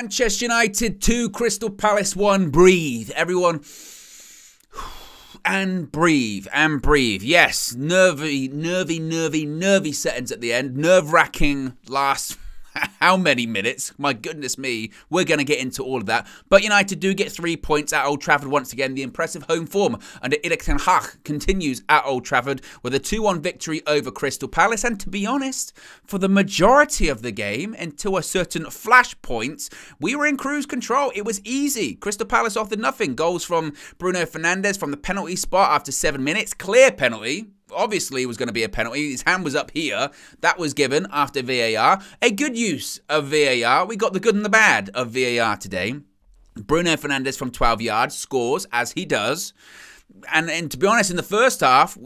Manchester United 2, Crystal Palace 1. Breathe, everyone. And breathe, and breathe. Yes, nervy settings at the end. Nerve-wracking last how many minutes? My goodness me. We're going to get into all of that. But United do get 3 points at Old Trafford once again. The impressive home form under Erik ten Hag continues at Old Trafford with a 2-1 victory over Crystal Palace. And to be honest, for the majority of the game, until a certain flashpoint, we were in cruise control. It was easy. Crystal Palace offered nothing. Goals from Bruno Fernandes from the penalty spot after 7 minutes. Clear penalty. Obviously, it was going to be a penalty. His hand was up here. That was given after VAR. A good use of VAR. We got the good and the bad of VAR today. Bruno Fernandes from 12 yards scores, as he does. And to be honest, in the first half,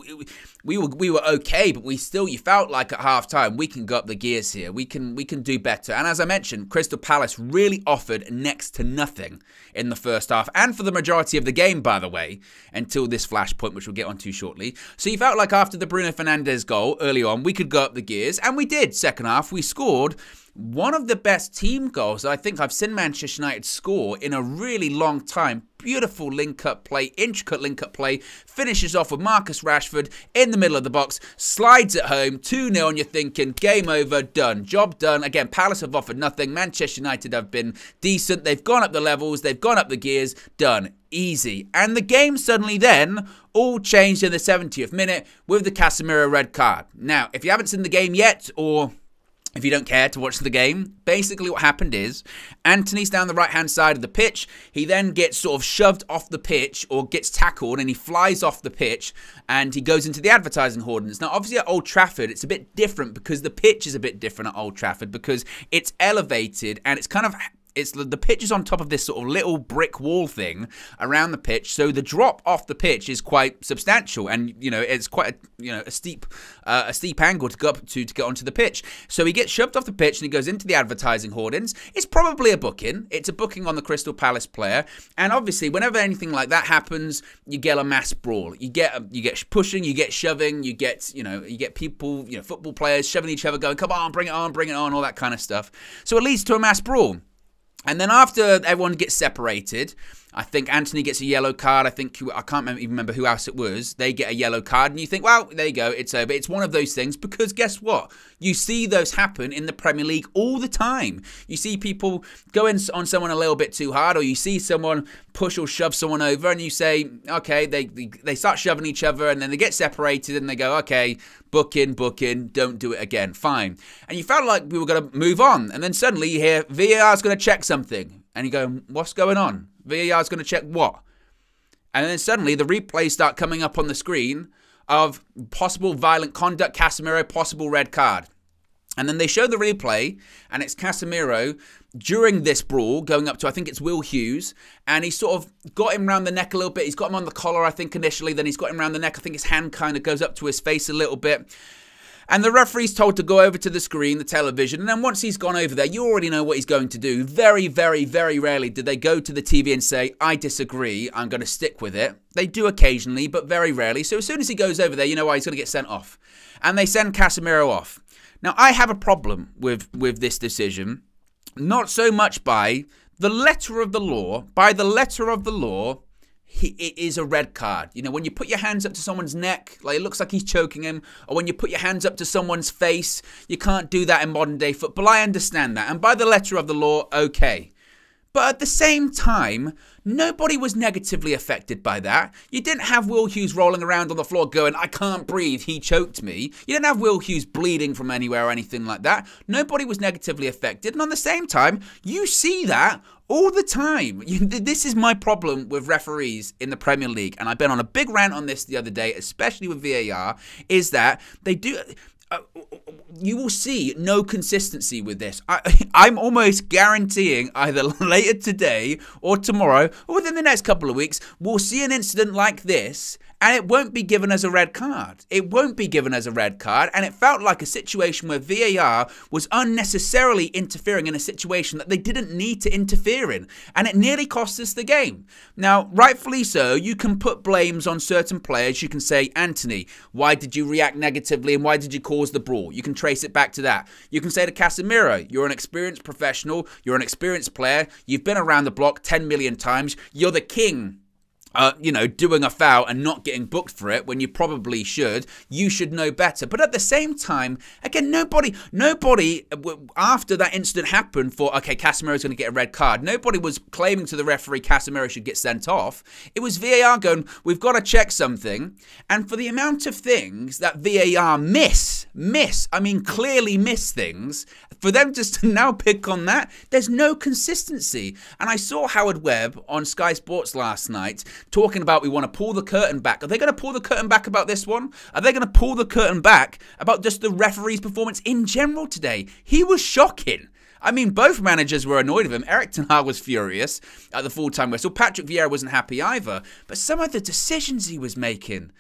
we were okay, but you felt like at half time we can go up the gears here. We can do better. And as I mentioned, Crystal Palace really offered next to nothing in the first half, and for the majority of the game, by the way, until this flashpoint, which we'll get onto shortly. So you felt like after the Bruno Fernandes goal early on, we could go up the gears, and we did. Second half, we scored one of the best team goals I think I've seen Manchester United score in a really long time. Beautiful link-up play, intricate link-up play. Finishes off with Marcus Rashford in the middle of the box. Slides it home, 2-0, and you're thinking, game over, done. Job done. Again, Palace have offered nothing. Manchester United have been decent. They've gone up the levels. They've gone up the gears. Done. Easy. And the game suddenly then all changed in the 70th minute with the Casemiro red card. Now, if you haven't seen the game yet, or if you don't care to watch the game, basically what happened is Antony's down the right-hand side of the pitch. He then gets sort of shoved off the pitch or gets tackled, and he flies off the pitch and he goes into the advertising ordinance. Now, obviously at Old Trafford, it's a bit different because the pitch is a bit different at Old Trafford because it's elevated and it's kind of... the pitch is on top of this sort of little brick wall thing around the pitch, so the drop off the pitch is quite substantial, and it's quite a steep angle to go up to get onto the pitch. So he gets shoved off the pitch and he goes into the advertising hoardings. It's probably a booking. It's a booking on the Crystal Palace player, and obviously whenever anything like that happens, you get a mass brawl. You get pushing, you get shoving, you get people, football players shoving each other, going, "Come on, bring it on," all that kind of stuff. So it leads to a mass brawl. And then after everyone gets separated, I think Antony gets a yellow card. I can't even remember who else it was. They get a yellow card, and you think, well, there you go, it's over. It's one of those things because guess what? You see those happen in the Premier League all the time. You see people go in on someone a little bit too hard, or you see someone push or shove someone over, and you say, okay, they start shoving each other, and then they get separated, and they go, okay, book in, don't do it again, fine. And you felt like we were going to move on, and then suddenly you hear VAR's going to check something, and you go, what's going on? VAR's going to check what? And then suddenly the replays start coming up on the screen of possible violent conduct, Casemiro, possible red card. And then they show the replay, and it's Casemiro during this brawl going up to, I think it's Will Hughes, and he sort of got him around the neck a little bit. He's got him on the collar, I think, initially. Then he's got him around the neck. I think his hand kind of goes up to his face a little bit. And the referee's told to go over to the screen, the television, and then once he's gone over there, you already know what he's going to do. Very, very, very rarely do they go to the TV and say, I disagree, I'm going to stick with it. They do occasionally, but very rarely. So as soon as he goes over there, you know why, he's going to get sent off. And they send Casemiro off. Now, I have a problem with this decision, not so much by the letter of the law. By the letter of the law, it is a red card. When you put your hands up to someone's neck, like it looks like he's choking him, or when you put your hands up to someone's face, you can't do that in modern day football. I understand that. And by the letter of the law, okay. But at the same time, nobody was negatively affected by that. You didn't have Will Hughes rolling around on the floor going, I can't breathe, he choked me. You didn't have Will Hughes bleeding from anywhere or anything like that. Nobody was negatively affected. And at the same time, you see that all the time. This is my problem with referees in the Premier League. And I've been on a big rant on this the other day, especially with VAR, is that they do... you will see no consistency with this. I'm almost guaranteeing either later today or tomorrow or within the next couple of weeks, we'll see an incident like this and it won't be given as a red card. It won't be given as a red card, and it felt like a situation where VAR was unnecessarily interfering in a situation that they didn't need to interfere in, and it nearly cost us the game. Now, rightfully so, you can put blames on certain players. You can say, Antony, why did you react negatively and why did you cause the brawl? simple. You can trace it back to that. You can say to Casemiro, you're an experienced professional, you're an experienced player, you've been around the block 10 million times, you're the king. Doing a foul and not getting booked for it when you probably should. You should know better. But at the same time, again, nobody after that incident happened thought, okay, Casemiro's going to get a red card. Nobody was claiming to the referee Casemiro should get sent off. It was VAR going, we've got to check something. And for the amount of things that VAR clearly miss things, for them just to now pick on that, there's no consistency. And I saw Howard Webb on Sky Sports last night talking about we want to pull the curtain back. Are they going to pull the curtain back about this one? Are they going to pull the curtain back about just the referee's performance in general today? He was shocking. I mean, both managers were annoyed with him. Eric Ten Hag was furious at the full-time whistle. Patrick Vieira wasn't happy either. But some of the decisions he was making,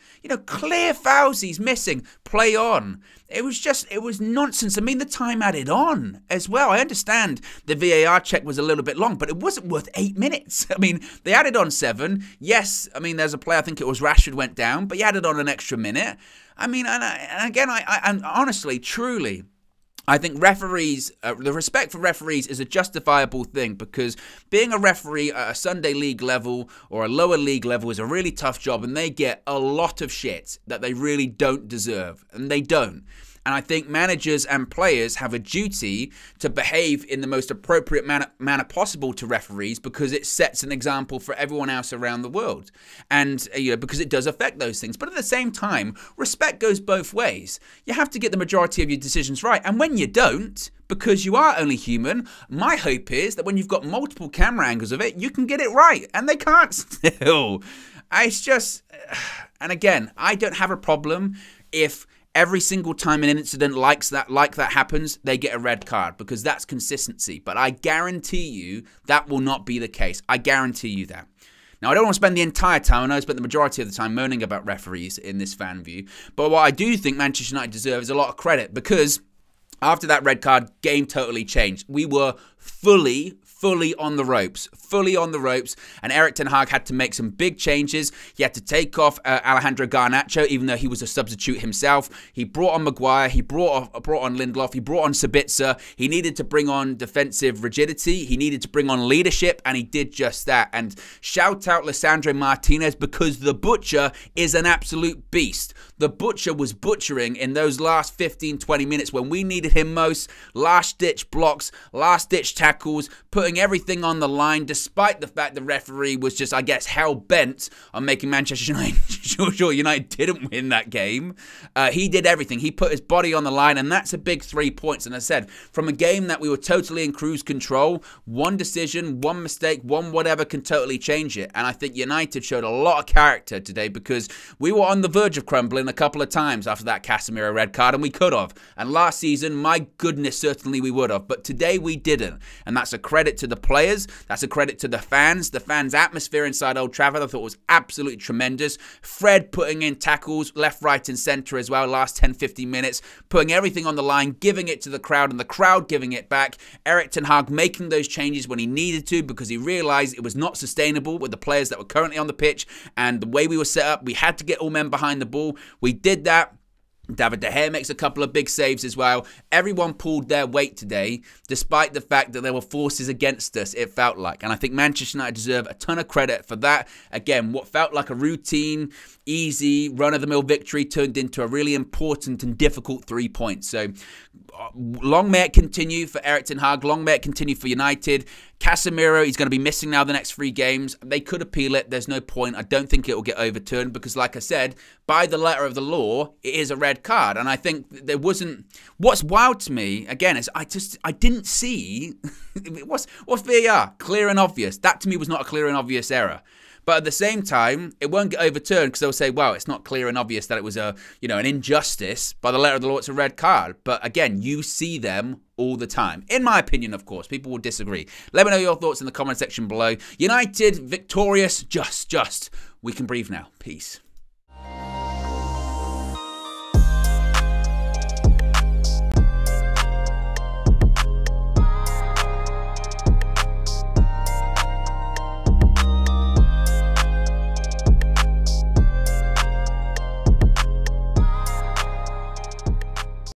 clear fouls he's missing, play on. It was nonsense. I mean, the time added on as well. I understand the VAR check was a little bit long, but it wasn't worth 8 minutes. I mean, they added on 7. Yes, I mean, there's a play, I think it was Rashford went down, but you added on an extra minute. I mean, and again, I honestly, truly, I think referees, the respect for referees is a justifiable thing, because being a referee at a Sunday league level or a lower league level is a really tough job, and they get a lot of shit that they really don't deserve, and they don't. And I think managers and players have a duty to behave in the most appropriate manner possible to referees, because it sets an example for everyone else around the world. And, because it does affect those things. But at the same time, respect goes both ways. You have to get the majority of your decisions right. And when you don't, because you are only human, my hope is that when you've got multiple camera angles of it, you can get it right. And they can't still. It's just, and again, I don't have a problem if every single time an incident like that happens, they get a red card, because that's consistency. But I guarantee you that will not be the case. I guarantee you that. Now, I don't want to spend the entire time, I know I spent the majority of the time moaning about referees in this fan view, but what I do think Manchester United deserve is a lot of credit, because after that red card, game totally changed. We were fully on the ropes, and Eric Ten Hag had to make some big changes. He had to take off Alejandro Garnacho, even though he was a substitute himself. He brought on Maguire, he brought on Lindelof, he brought on Sabitzer. He needed to bring on defensive rigidity, he needed to bring on leadership, and he did just that. And shout out Lisandro Martinez, because the Butcher is an absolute beast. The Butcher was butchering in those last 15-20 minutes when we needed him most. Last-ditch blocks, last-ditch tackles, putting everything on the line, despite the fact the referee was just, I guess, hell-bent on making Manchester United sure United didn't win that game. He did everything. He put his body on the line, and that's a big 3 points. And as I said, from a game that we were totally in cruise control, one decision, one mistake, one whatever can totally change it. And I think United showed a lot of character today, because we were on the verge of crumbling a couple of times after that Casemiro red card, and we could have. And last season, my goodness, certainly we would have. But today we didn't. And that's a credit to the players. That's a credit to the fans. The fans' atmosphere inside Old Trafford I thought was absolutely tremendous. Fred putting in tackles left, right and centre as well last 10-15 minutes, putting everything on the line, giving it to the crowd, and the crowd giving it back. Eric Ten Hag making those changes when he needed to, because he realised it was not sustainable with the players that were currently on the pitch, and the way we were set up, we had to get all men behind the ball. We did that. David De Gea makes a couple of big saves as well. Everyone pulled their weight today, despite the fact that there were forces against us, it felt like. And I think Manchester United deserve a ton of credit for that. Again, what felt like a routine, easy, run-of-the-mill victory turned into a really important and difficult 3 points. So, long may it continue for Eric Ten Hag. Long may it continue for United. Casemiro, he's going to be missing now the next 3 games. They could appeal it. There's no point. I don't think it will get overturned, because, like I said, by the letter of the law, it is a red card. And I think there wasn't... What's wild to me, again, is I didn't see... what's VAR? Clear and obvious. That, to me, was not a clear and obvious error. But at the same time, it won't get overturned, because they'll say, well, it's not clear and obvious that it was an injustice. By the letter of the law, it's a red card. But again, you see them all the time. In my opinion, of course, people will disagree. Let me know your thoughts in the comment section below. United victorious, just. We can breathe now. Peace.